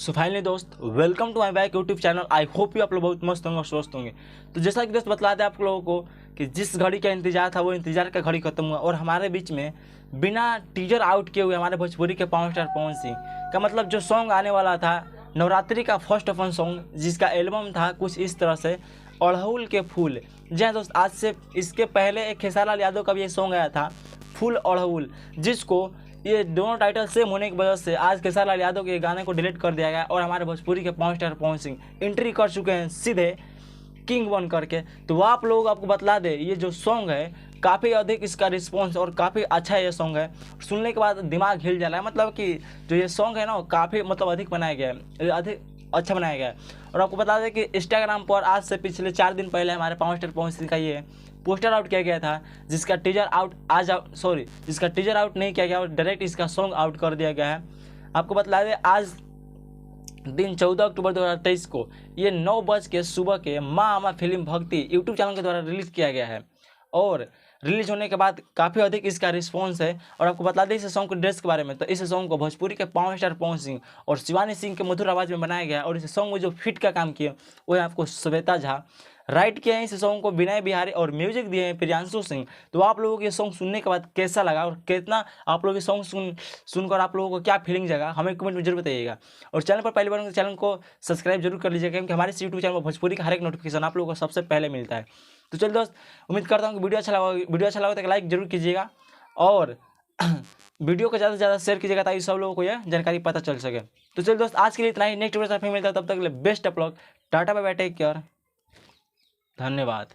सो finally दोस्त, welcome to my back YouTube channel. I hope you आप लोग बहुत मस्त होंगे और स्वस्थ होंगे। तो जैसा कि दोस्त बतला दें आप लोगों को कि जिस घड़ी का इंतजार था वो इंतजार का घड़ी खत्म हुआ और हमारे बीच में बिना टीजर आउट किए हुए हमारे भोजपुरी के पावर स्टार पवन सिंह का मतलब जो सॉन्ग आने वाला था नवरात्रि का फर्स्ट ऑफ सॉन्ग, जिसका एल्बम था कुछ इस तरह से, अड़हुल के फूल। जी हाँ दोस्त, आज से इसके पहले एक खेसारी लाल यादव का भी ये सॉन्ग आया था फूल अड़हुल, जिसको ये दोनों टाइटल सेम होने की वजह से आज खेसारी लाल यादव के गाने को डिलीट कर दिया गया और हमारे भोजपुरी के power star Pawan Singh entry कर चुके हैं सीधे किंग बन करके। तो वो आप लोग आपको बतला दे, ये जो सॉन्ग है काफ़ी अधिक इसका रिस्पॉन्स और काफ़ी अच्छा ये सॉन्ग है। सुनने के बाद दिमाग हिल जा रहा है, मतलब कि जो ये सॉन्ग है ना काफ़ी मतलब अधिक बनाया गया है, अधिक अच्छा बनाया गया है। और आपको बता दें कि इंस्टाग्राम पर आज से पिछले 4 दिन पहले हमारे पावर स्टार पवन सिंह का ये पोस्टर आउट किया गया था, जिसका टीजर आउट नहीं किया गया और डायरेक्ट इसका सॉन्ग आउट कर दिया गया है। आपको बता दें आज दिन 14 अक्टूबर 2023 को ये 9 बज के सुबह के माँ अम्मा फिल्म भक्ति यूट्यूब चैनल के द्वारा रिलीज़ किया गया है और रिलीज होने के बाद काफ़ी अधिक इसका रिस्पॉन्स है। और आपको बता दें इस सॉन्ग के ड्रेस के बारे में, तो इस सॉन्ग को भोजपुरी के पावर स्टार पवन सिंह और शिवानी सिंह के मधुर आवाज़ में बनाया गया है। और इस सॉन्ग में जो फिट का काम किया वो है आपको श्वेता झा, राइट किया है इस सॉन्ग को विनय बिहारी और म्यूजिक दिए हैं प्रियांशु सिंह। तो आप लोगों को ये सॉन्ग सुनने के बाद कैसा लगा और कितना आप लोग ये सॉन्ग सुनकर आप लोगों को क्या फीलिंग जाएगा हमें कमेंट में जरूर बताइएगा। और चैनल पर पहली बार चैनल को सब्सक्राइब जरूर कर लीजिएगा, क्योंकि हमारे यूट्यूब चैनल पर भोजपुरी का हर एक नोटिफिकेशन आप लोगों को सबसे पहले मिलता है। तो चलिए दोस्त, उम्मीद करता हूँ कि वीडियो अच्छा लगा तो लाइक जरूर कीजिएगा और वीडियो को ज़्यादा से ज़्यादा शेयर कीजिएगा ताकि सब लोगों को यह जानकारी पता चल सके। तो चलिए दोस्त, आज के लिए इतना ही। नेक्स्ट वीडियो से फिर मिलता है, तब तक के लिए best of luck, tata bye bye, take care, धन्यवाद।